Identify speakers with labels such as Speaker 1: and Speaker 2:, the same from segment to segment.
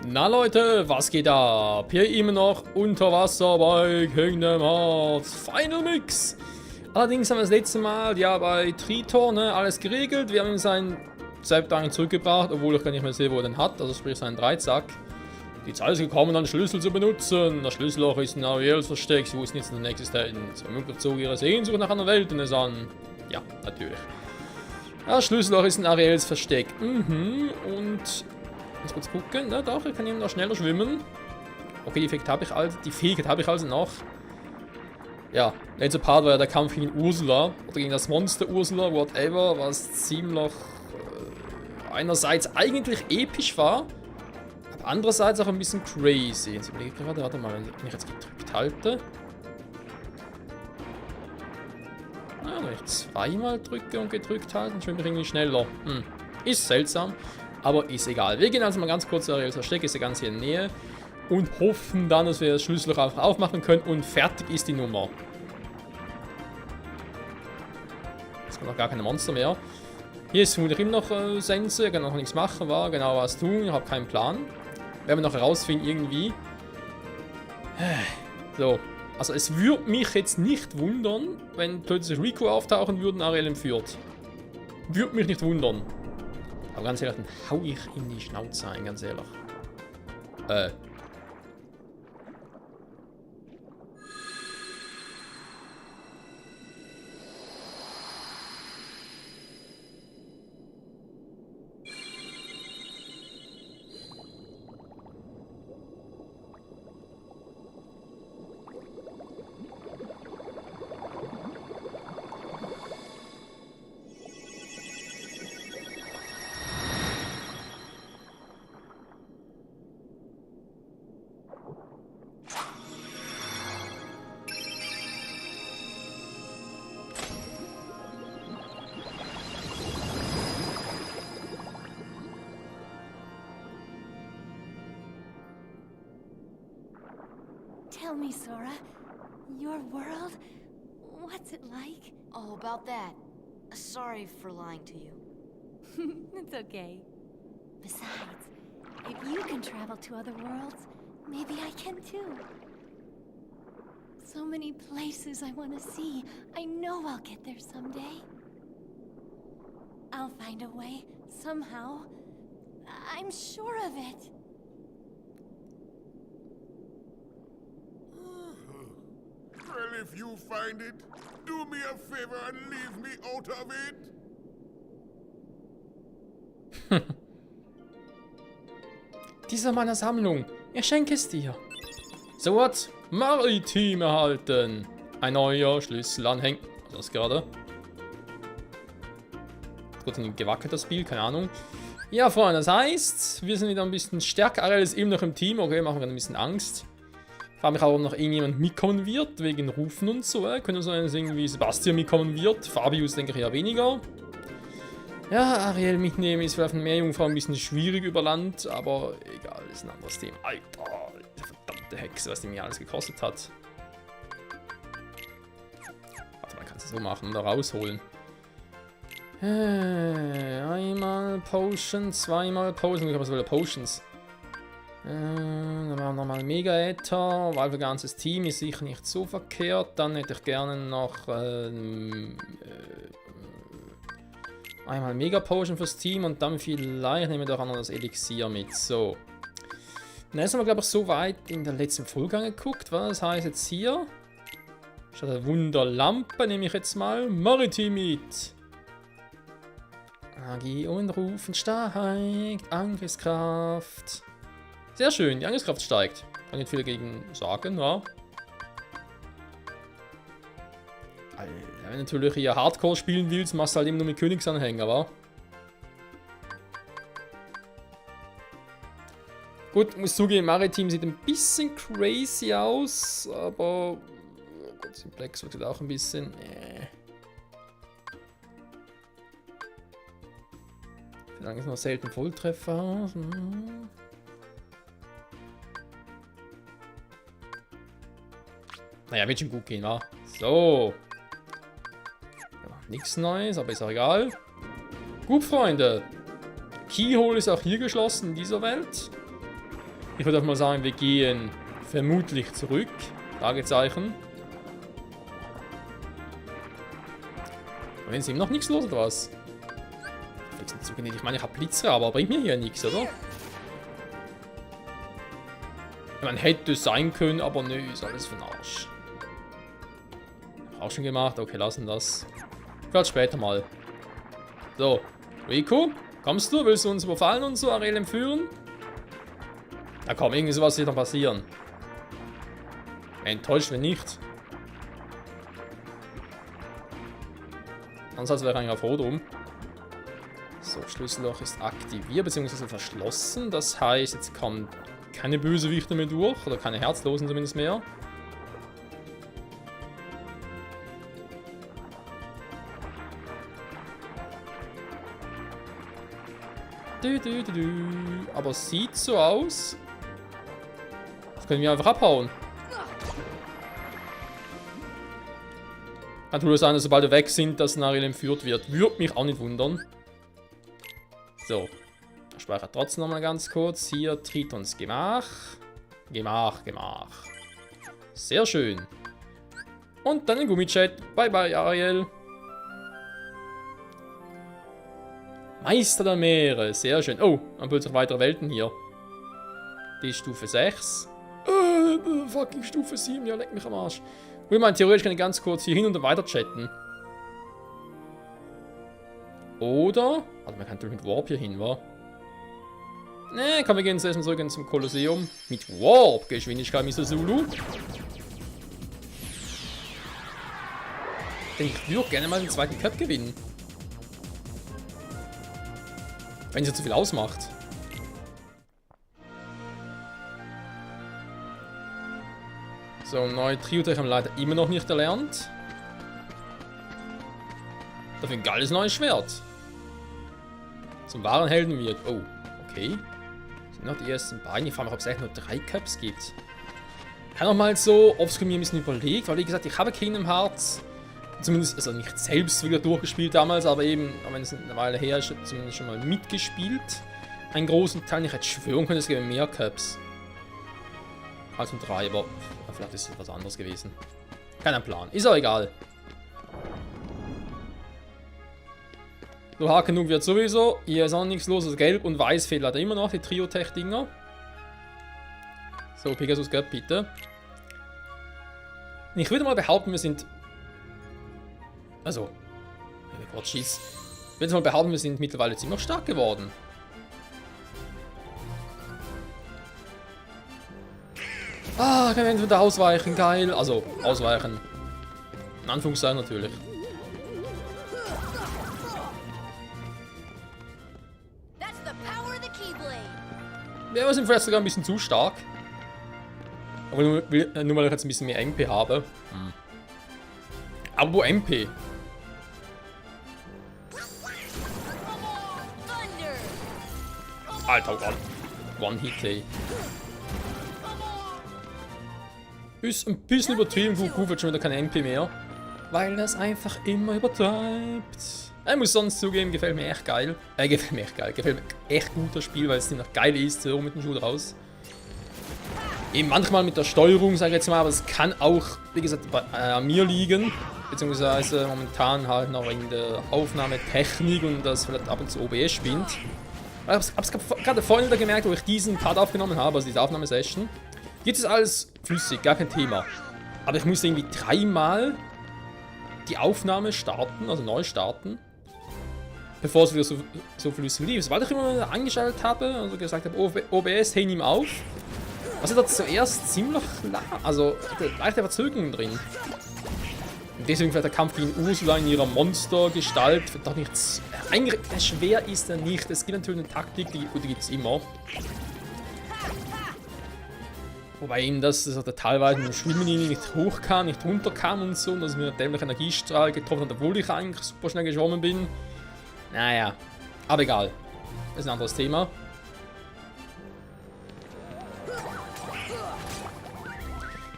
Speaker 1: Na Leute, was geht ab? Hier immer noch unter Wasser bei Kingdom Hearts Final Mix. Allerdings haben wir das letzte Mal ja bei Tritor alles geregelt. Wir haben ihm seinen Zepter zurückgebracht, obwohl ich gar nicht mehr sehe, wo er den hat. Also sprich seinen Dreizack. Die Zeit ist gekommen, einen Schlüssel zu benutzen. Das Schlüsselloch ist in Ariels Versteck. Sie wussten jetzt in der Existenz. Vermutlich zog ihre Sehnsucht nach einer Wildnis an. Ja, natürlich. Das Schlüsselloch ist in Ariels Versteck. Und... Jetzt kurz gucken. Ja, doch, ich kann eben noch schneller schwimmen. Okay, die Fähigkeit habe ich also noch. Ja, letzter Part war ja der Kampf gegen Ursula. Oder gegen das Monster Ursula, whatever. Was ziemlich... einerseits eigentlich episch war. Aber andererseits auch ein bisschen crazy. Jetzt überlege ich gerade, warte mal, wenn ich jetzt gedrückt halte. Na, wenn ich zweimal drücke und gedrückt halte, dann schwimme ich irgendwie schneller. Ist seltsam. Aber ist egal. Wir gehen also mal ganz kurz zu Ariels Versteck, ist ja ganz hier in der Nähe. Und hoffen dann, dass wir das Schlüsselloch einfach aufmachen können und fertig ist die Nummer. Jetzt kommt noch gar keine Monster mehr. Hier ist vermutlich immer noch Sense, ich kann noch nichts machen, war genau was tun, ich habe keinen Plan. Werden wir noch herausfinden irgendwie. So, also es würde mich jetzt nicht wundern, wenn plötzlich Riku auftauchen würde und Ariel entführt. Würde mich nicht wundern. Aber ganz ehrlich, dann hau ich in die Schnauze ein, ganz ehrlich.
Speaker 2: Tell me, Sora, your world, what's it like?
Speaker 3: Oh, about that. Sorry for lying to you.
Speaker 2: It's okay. Besides, if you can travel to other worlds, maybe I can too. So many places I want to see. I know I'll get there someday. I'll find a way, somehow. I'm sure of it.
Speaker 4: Well, if you find it, do me a favor and leave me out of it.
Speaker 1: Dieser meiner Sammlung. Ich schenke es dir. So what? Maritim erhalten. Ein neuer Schlüssel anhängen. Das gerade. Gut, gewackelt das Spiel, keine Ahnung. Ja, Freunde, das heißt, wir sind wieder ein bisschen stärker. Ariel ist eben noch im Team. Okay, machen wir ein bisschen Angst. Ich frage mich auch, ob noch irgendjemand mitkommen wird, wegen Rufen und so. Könnte sein, dass irgendwie Sebastian mitkommen wird. Fabius denke ich eher weniger. Ja, Ariel mitnehmen ist vielleicht von Meerjungfrau ein bisschen schwierig über Land, aber egal, ist ein anderes Thema. Alter, die verdammte Hexe, was die mir alles gekostet hat. Warte mal, kannst du so machen oder rausholen. Einmal Potion, zweimal Potion. Ich habe so viele Potions. Dann machen wir nochmal Mega-Ether, weil für ganzes Team ist sicher nicht so verkehrt. Dann hätte ich gerne noch einmal Mega-Potion fürs Team und dann vielleicht nehmen wir doch auch noch das Elixier mit. So. Dann haben wir, glaube ich, so weit in der letzten Folge angeguckt. Was heißt jetzt hier? Statt der Wunderlampe nehme ich jetzt mal Maritim mit. Magie und Rufen steigt, Angriffskraft. Sehr schön, die Angriffskraft steigt. Kann nicht viel dagegen sagen, ja. Alter, wenn du natürlich hier Hardcore spielen willst, machst du halt immer nur mit Königsanhänger, wa? Gut, muss zugeben, Maritim sieht ein bisschen crazy aus, aber... Oh Gott, Simplex wird auch ein bisschen... Vielleicht ist noch selten Volltreffer. Naja, wird schon gut gehen, wa? So. Ja, nichts Neues, aber ist auch egal. Gut, Freunde. Keyhole ist auch hier geschlossen in dieser Welt. Ich würde auch mal sagen, wir gehen vermutlich zurück. Fragezeichen. Wenn es ihm noch nichts los oder was? Ich meine, ich habe Blitzer, aber bringt mir hier nichts, oder? Man hätte es sein können, aber nö, ist alles für den Arsch. Auch schon gemacht, okay, lassen das. Vielleicht später mal. So, Rico, kommst du? Willst du uns überfallen und so, Ariel entführen? Na komm, irgendwie sowas wird noch passieren. Enttäuscht, wenn nicht. Ansonsten wäre ich eigentlich auch froh drum. So, Schlüsselloch ist aktiviert bzw. verschlossen. Das heißt, jetzt kommen keine Bösewichte mehr durch. Oder keine Herzlosen zumindest mehr. Aber es sieht so aus. Das können wir einfach abhauen. Kann natürlich sein, dass sobald wir weg sind, dass Ariel entführt wird. Würde mich auch nicht wundern. So. Ich speichere trotzdem nochmal ganz kurz. Hier Tritons Gemach. Gemach. Sehr schön. Und dann ein Gummichat. Bye bye, Ariel. Meister der Meere. Sehr schön. Oh, dann plötzlich weitere Welten hier. Die ist Stufe 6. Fucking Stufe 7. Ja, leck mich am Arsch. Ich meine, theoretisch kann ich ganz kurz hier hin und weiter chatten. Oder? Also man kann natürlich mit Warp hier hin, wa? Ne, komm, wir gehen jetzt erstmal zurück zum Kolosseum. Mit Warp-Geschwindigkeit, Mr. Zulu. Denn ich würde gerne mal den zweiten Cup gewinnen. Wenn es ja zu viel ausmacht. So, neue Trio-Tech haben wir leider immer noch nicht erlernt. Dafür ein geiles neues Schwert. Zum wahren Helden wird. Oh, okay. Das sind noch die ersten beiden. Ich frage mich, ob es echt nur 3 Cups gibt. Ich habe noch mal so offscreen mir ein bisschen überlegt, weil wie gesagt, ich habe Kingdom Hearts zumindest, also nicht selbst wieder durchgespielt damals, aber eben, wenn es eine Weile her ist, zumindest schon mal mitgespielt. Einen großen Teil. Ich hätte schwören können, es gäbe mehr Cups. Als um 3, aber vielleicht ist es was anderes gewesen. Kein Plan. Ist auch egal. So, hart genug wird sowieso. Hier ist auch nichts los. Also gelb und weiß fehlt leider immer noch, die Trio-Tech-Dinger. So, Pegasus Cup, bitte. Ich würde mal behaupten, wir sind... Also... Gott, schieß. Ich würde mal behaupten, wir sind mittlerweile ziemlich stark geworden. Ah, können wir entweder ausweichen, geil. Also, ausweichen. In Anführungszeichen natürlich. Ja, wir sind vielleicht sogar ein bisschen zu stark. Aber nur weil ich jetzt ein bisschen mehr MP habe. Aber wo MP? Alter, One-Hit, ey. Ist ein bisschen übertrieben, Goku wird schon wieder kein MP mehr. Weil das einfach immer übertreibt. Ich muss sonst zugeben, gefällt mir echt geil. Gefällt mir echt gut das Spiel, weil es ziemlich geil ist, so mit dem Schuh raus. Eben manchmal mit der Steuerung, sage ich jetzt mal, aber es kann auch, wie gesagt, bei mir liegen. Beziehungsweise momentan halt noch in der Aufnahmetechnik und das vielleicht ab und zu OBS spinnt. Ich hab's gerade vorhin wieder gemerkt, wo ich diesen Part aufgenommen habe, also diese Aufnahmesession. Jetzt ist alles flüssig, gar kein Thema. Aber ich musste irgendwie 3-mal die Aufnahme starten, also neu starten, bevor es wieder so flüssig lief. Weil ich immer angeschaltet habe, also gesagt habe, OBS, hey, nimm auf. Was ist da zuerst ziemlich also leichte Verzögerung drin. Und deswegen vielleicht der Kampf gegen Ursula in ihrer Monstergestalt doch nichts. Schwer ist er nicht. Es gibt natürlich eine Taktik, die gibt es immer. Wobei ihm das teilweise mit dem Schwimmen nicht hoch kam, nicht runter kam und so, und dass mir einen dämlichen Energiestrahl getroffen hat, obwohl ich eigentlich super schnell geschwommen bin. Naja, aber egal. Das ist ein anderes Thema.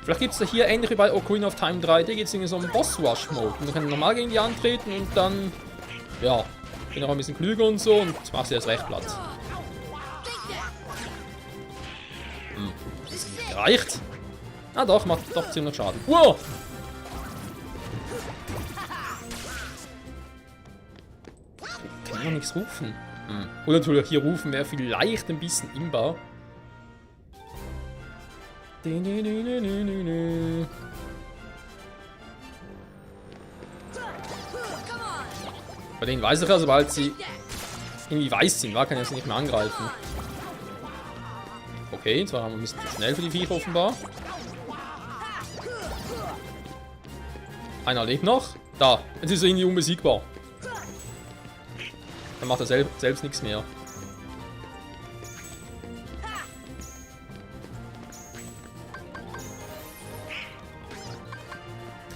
Speaker 1: Vielleicht gibt es da hier ähnlich wie bei Ocarina of Time 3D, geht es in so einen Boss-Rush-Mode. Und wir können normal gegen die antreten und dann, ja, bin auch ein bisschen klüger und so und machst du erst recht platt. Das ist nicht gereicht. Ah doch, macht doch ziemlich Schaden. Wow! Kann man nichts rufen. Und natürlich hier rufen wäre vielleicht ein bisschen imbar. Bei denen weiß ich ja, sobald sie irgendwie weiß sind, kann ich sie nicht mehr angreifen. Okay, jetzt waren wir ein bisschen zu schnell für die Viecher offenbar. Einer lebt noch. Da, jetzt ist er irgendwie unbesiegbar. Dann macht er selbst nichts mehr.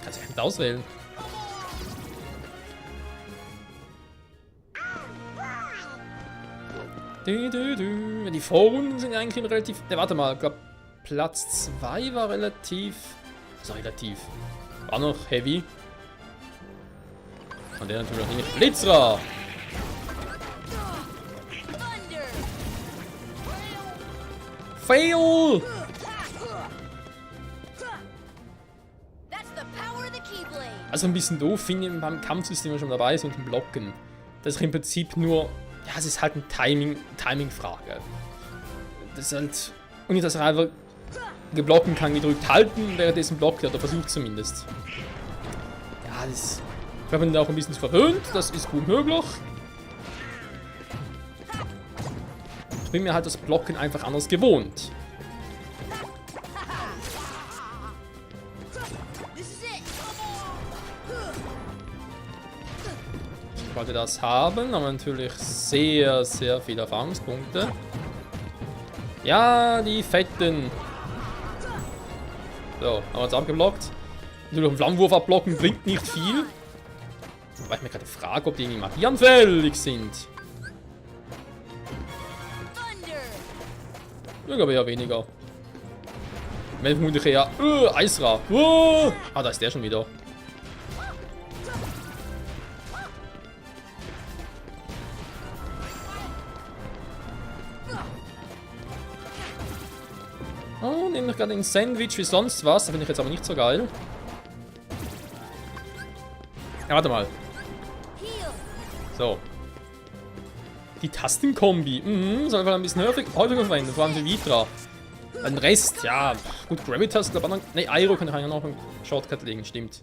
Speaker 1: Kannst du nicht auswählen. Die Vorrunden sind eigentlich relativ... Ne, warte mal, ich glaube Platz 2 war relativ... Also relativ. War noch heavy. Und der natürlich nicht. Blitzra! Fail! Also ein bisschen doof finde ich beim Kampfsystem, wenn wir schon dabei sind, und Blocken. Das ist im Prinzip nur... Ja, es ist halt eine Timing-Frage. Das ist halt... Und nicht, dass er einfach geblocken kann, gedrückt halten, währenddessen blockt er, oder versucht zumindest. Ja, das... Ich habe ihn auch ein bisschen verwöhnt, das ist gut möglich. Ich bin mir halt das Blocken einfach anders gewohnt. Ich wollte das haben, aber natürlich sehr, sehr viele Erfahrungspunkte. Ja, die Fetten. So, haben wir uns abgeblockt. Natürlich einen Flammenwurf abblocken bringt nicht viel. Weil ich mir gerade frage, ob die irgendwie magieanfällig sind. Ich glaube eher weniger. Wenn vermutlich eher Eisra. Ah, da ist der schon wieder. Oh, nehme ich gerade ein Sandwich wie sonst was. Da finde ich jetzt aber nicht so geil. Ja, warte mal. So. Die Tastenkombi. Soll man ein bisschen häufiger verwenden, vor allem für Vitra. Den Rest, ja, gut, Gravitas, glaube ich, ne, Aero kann ich ja noch einen Shortcut legen, stimmt.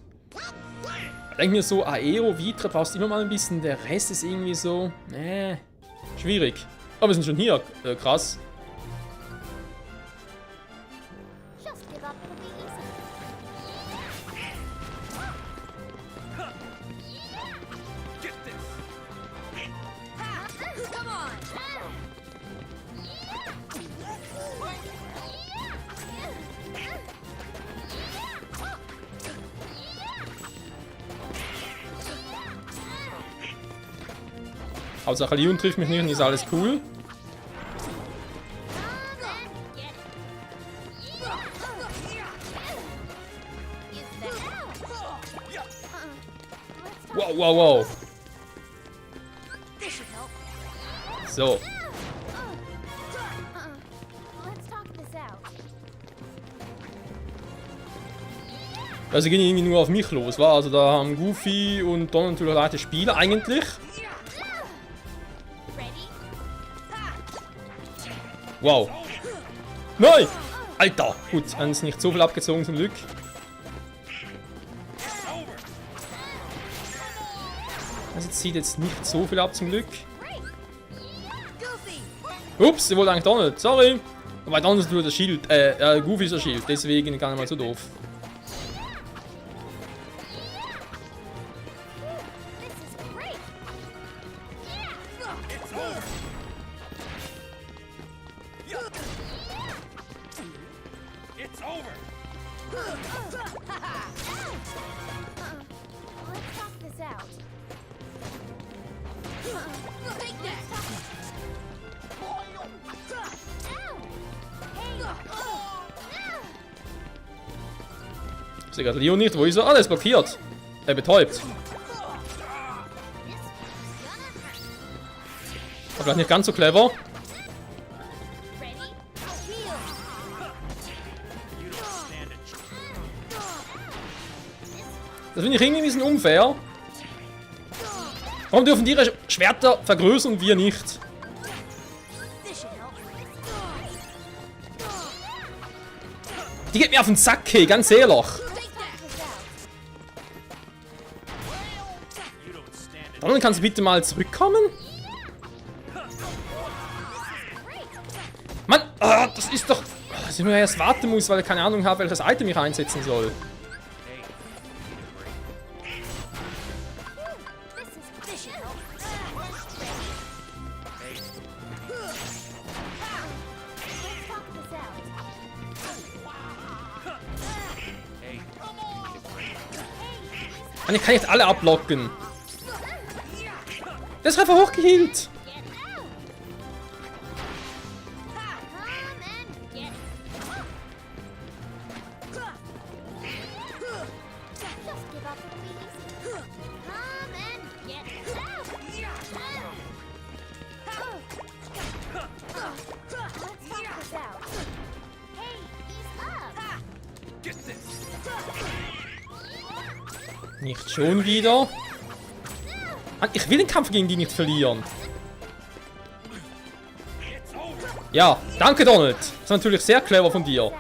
Speaker 1: Ich denke mir so, Aero, Vitra brauchst du immer mal ein bisschen, der Rest ist irgendwie so, schwierig. Aber wir sind schon hier, krass.
Speaker 2: Just give up, it'll be easy. Come on!
Speaker 1: Hauptsache Leon trifft mich nicht und ist alles cool. Wow, wow, wow. So.
Speaker 2: Let's talk this out.
Speaker 1: Also gehen irgendwie nur auf mich los, war also da haben Goofy und Donald natürlich leichte Spieler eigentlich. Wow. Nein! Alter! Gut, haben es nicht so viel abgezogen zum Glück. Also zieht jetzt nicht so viel ab zum Glück. Ups, sie wollte eigentlich Donald. Sorry. Weil Donald ist nur das Schild. Goofy ist das Schild. Deswegen gar nicht mal so doof.
Speaker 2: Let's talk this out.
Speaker 1: Ich sehe gerade Leon nicht. Wo ist er? Ah, der ist blockiert. Er betäubt. War vielleicht nicht ganz so clever. Das finde ich irgendwie ein bisschen unfair. Warum dürfen die ihre Schwerter vergrößern und wir nicht? Die geht mir auf den Sack, hey, ganz ehrlich. Dann kannst du bitte mal zurückkommen? Mann, das ist doch... dass ich mir erst warten muss, weil ich keine Ahnung habe, welches Item ich einsetzen soll. Mann, ich kann nicht alle ablocken. Der ist einfach hochgehielt. Nicht schon wieder. Mann, ich will den Kampf gegen die nicht verlieren. Ja, danke Donald. Das ist natürlich sehr clever von dir.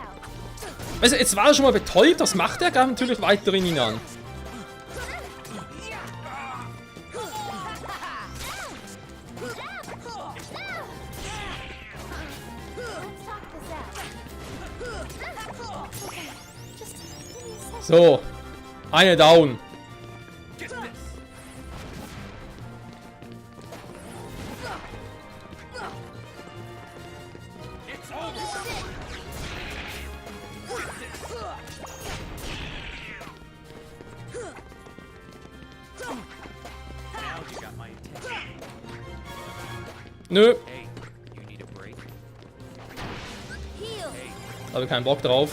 Speaker 1: Also, jetzt war er schon mal betäubt, das macht er, greift natürlich weiterhin ihn an. So, eine down. Nö. Habe keinen Bock drauf.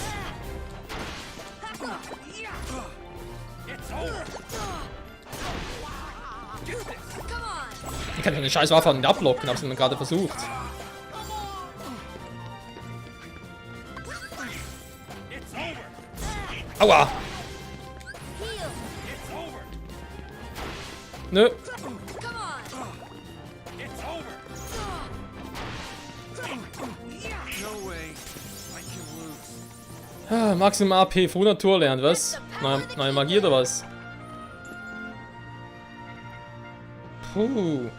Speaker 1: Ich kann eine scheiß Waffe nicht ablocken, hab's nur gerade versucht. Aua! Nö. Ah, Maximum AP von Natur lernt, was? Neue Magie oder was? Puh.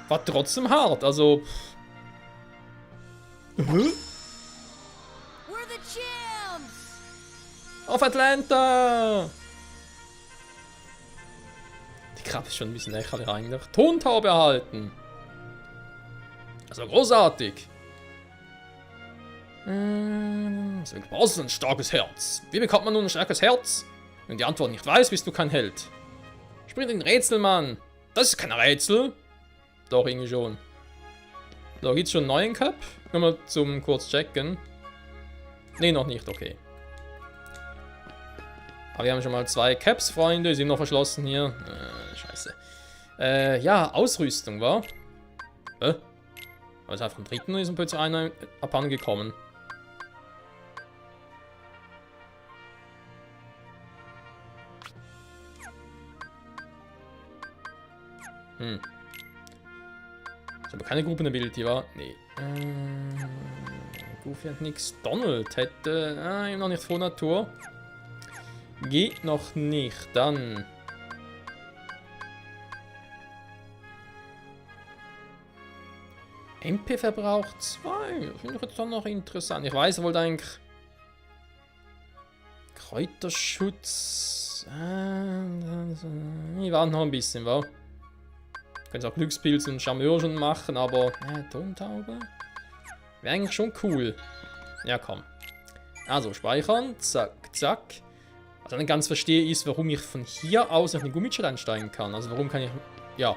Speaker 1: War trotzdem hart, also. Auf Atlanta! Die Krabbe ist schon ein bisschen lächerlich eigentlich. Tontaube erhalten! Also großartig! Was ist ein starkes Herz? Wie bekommt man nun ein starkes Herz? Wenn die Antwort nicht weiß, bist du kein Held. Sprich den Rätselmann! Das ist kein Rätsel! Doch, irgendwie schon. So, gibt's schon einen neuen Cup? Können wir zum kurz checken. Ne, noch nicht, okay. Aber wir haben schon mal 2 Caps, Freunde. Sind noch verschlossen hier. Scheiße. Ja, Ausrüstung, war? Also vom dritten ist ein plötzlich einer abhandengekommen. Ist aber keine Gruppenability, war? Nee. Goofy hat nix. Donald hätte. Noch nicht vor Natur. Geht noch nicht. Dann. MP-Verbrauch 2. Finde ich jetzt doch noch interessant. Ich weiß, er wollte eigentlich. Kräuterschutz. Wir warten noch ein bisschen, wa? Können auch Glückspilz und Charmeur schon machen, aber. Tontaube? Wäre eigentlich schon cool. Ja, komm. Also, speichern. Zack, zack. Was ich nicht ganz verstehe, ist, warum ich von hier aus auf den Gummitschritt einsteigen kann. Also, warum kann ich. Ja,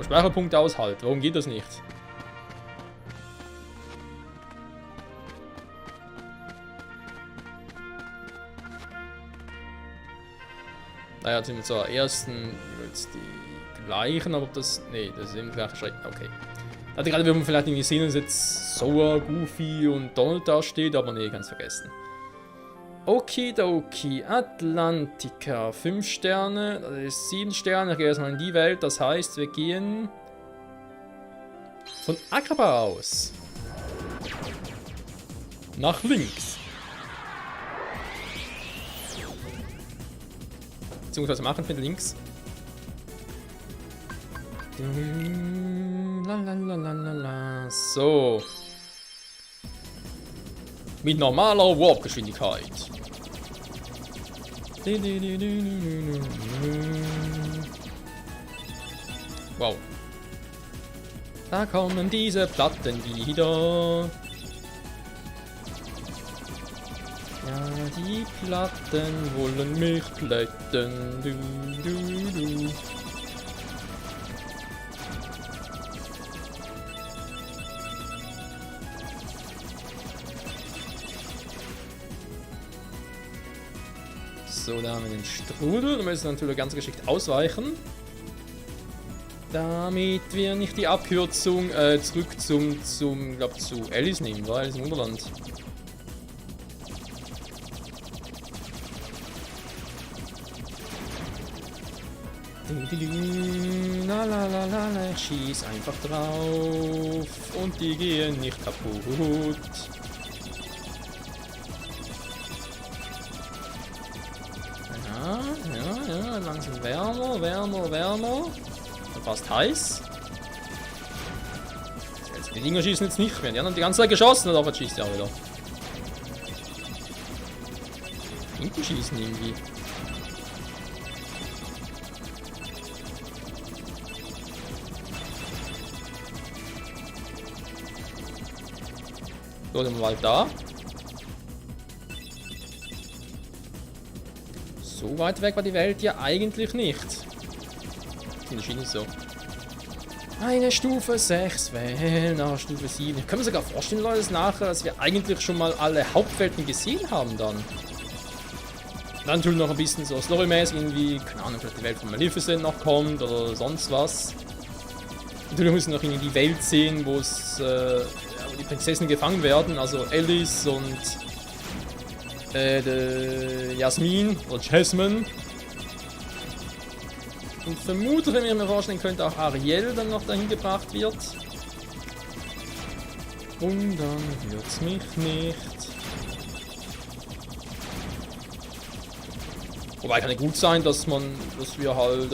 Speaker 1: Speicherpunkte aushalten. Warum geht das nicht? Naja, jetzt sind wir zur ersten. Jetzt die gleichen, aber das. Nee, das ist eben gleich Schritt. Okay. Da hatte gerade, wenn man vielleicht irgendwie sehen, dass jetzt Soa, Goofy und Donald da steht, aber nee, ganz vergessen. Okidoki, Atlantica, 5 Sterne, das ist 7 Sterne, ich gehe erstmal in die Welt, das heißt, wir gehen von Agrabah aus. Nach links. Beziehungsweise machen wir links. Lalalala. So. Mit normaler Warp-Geschwindigkeit. Wow. Da kommen diese Platten wieder. Ja, die Platten wollen mich plätten. Du. So, da haben wir den Strudel. Wir müssen natürlich ganz geschickt ausweichen. Damit wir nicht die Abkürzung zurück zu Alice nehmen, weil Alice im Wunderland. Lalalala, ich schieß einfach drauf und die gehen nicht kaputt. Ja, langsam wärmer. Fast heiß. Die Dinger schießen jetzt nicht mehr. Die haben die ganze Zeit geschossen, aber jetzt schießt er auch wieder. Hinten schießen irgendwie. So, sind wir bald da. So weit weg war die Welt ja eigentlich nicht. In der Schiene ist so. Eine Stufe 6 wählen, nach Stufe 7. Ich kann mir sogar vorstellen, Leute, nachher, dass wir eigentlich schon mal alle Hauptwelten gesehen haben dann. Dann natürlich noch ein bisschen so storymäßig irgendwie, keine Ahnung, vielleicht die Welt von Maleficent noch kommt oder sonst was. Natürlich müssen wir noch irgendwie die Welt sehen, wo die Prinzessinnen gefangen werden, also Alice und Jasmin oder Jasmine. Und vermute, wenn ich mir vorstellen könnte, auch Ariel dann noch dahin gebracht wird. Und dann wird's mich nicht. Wobei kann ja gut sein, dass wir halt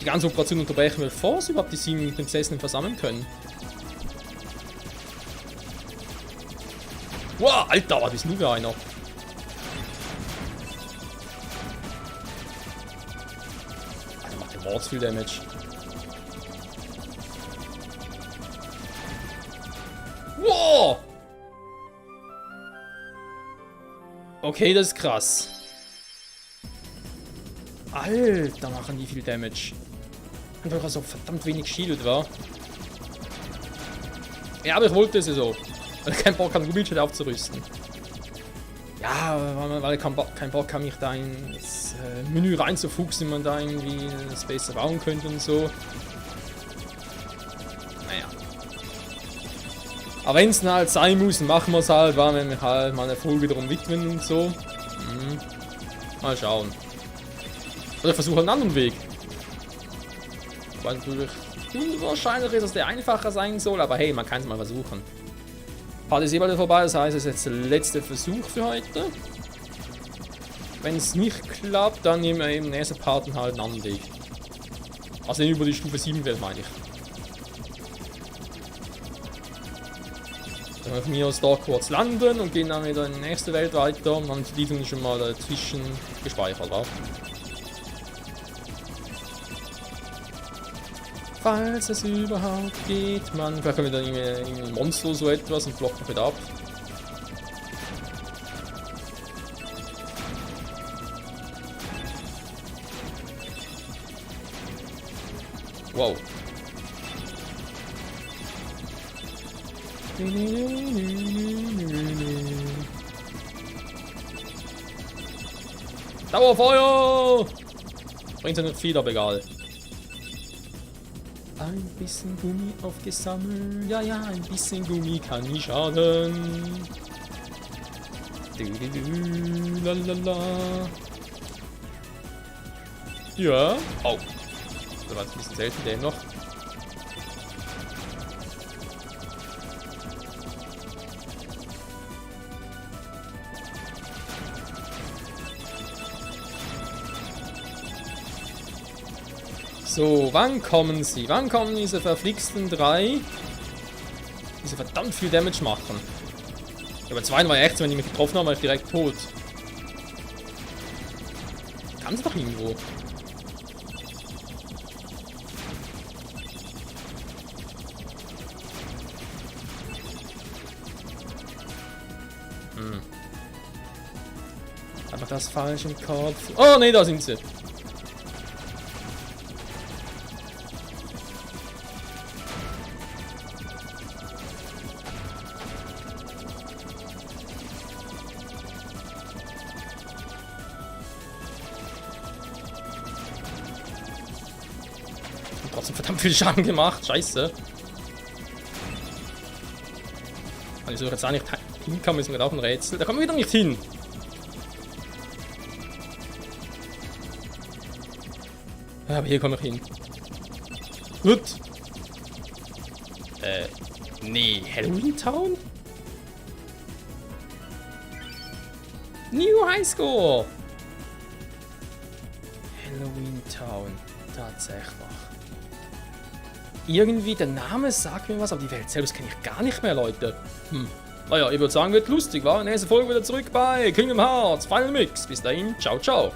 Speaker 1: die ganze Operation unterbrechen, bevor sie überhaupt die 7 Prinzessinnen versammeln können. Wow, Alter, was bist du für einer? Viel Damage. Wow! Okay, das ist krass. Alter, machen die viel Damage. Einfach so verdammt wenig Shield war. Ja, aber ich wollte es ja so. Weil ich keinen Bock habe, Mobilschild aufzurüsten. Ja, weil ich keinen Bock habe, mich da ins Menü reinzufuchsen, wie man da irgendwie das besser bauen könnte und so. Naja. Aber wenn es halt sein muss, machen wir es halt, weil wir mich halt mal eine Folge darum widmen und so. Mal schauen. Oder ich versuche einen anderen Weg. Weil natürlich unwahrscheinlich ist, dass der einfacher sein soll, aber hey, man kann es mal versuchen. Part ist bald vorbei, das heißt, es ist jetzt der letzte Versuch für heute. Wenn es nicht klappt, dann nehmen wir im nächsten Part halt einen anderen Weg. Also über die Stufe 7 Welt, meine ich. Dann wir von mir aus da kurz landen und gehen dann wieder in die nächste Welt weiter und haben die sind schon mal dazwischen gespeichert. Auch. Falls es überhaupt geht, man. Vielleicht können wir dann irgendwie ein Monster so etwas und blocken noch wieder ab. Wow. Dauerfeuer! Bringt ja nicht viel, aber egal. Ein bisschen Gummi aufgesammelt. Ja, ein bisschen Gummi kann nicht schaden. Lalala. Ja. Oh. Das war jetzt ein bisschen selten, der noch. So, wann kommen sie? Wann kommen diese verflixten 3? Diese verdammt viel Damage machen. Ja, bei 2 war ja echt, wenn die mich getroffen haben, war ich direkt tot. Kann sie doch irgendwo. Einfach das falsch im Kopf. Oh ne, da sind sie. Trotzdem verdammt viel Schaden gemacht. Scheiße. Also jetzt auch nicht hinkommen, ist mir auch ein Rätsel. Da kommen wir wieder nicht hin. Ja, aber hier komme ich hin. Gut. Nee, Halloween Town? New High Score! Halloween Town. Tatsächlich. Irgendwie, der Name sagt mir was, aber die Welt selbst kenne ich gar nicht mehr, Leute. Naja, ich würde sagen, wird lustig, war? Nächste Folge wieder zurück bei Kingdom Hearts Final Mix. Bis dahin, ciao, ciao.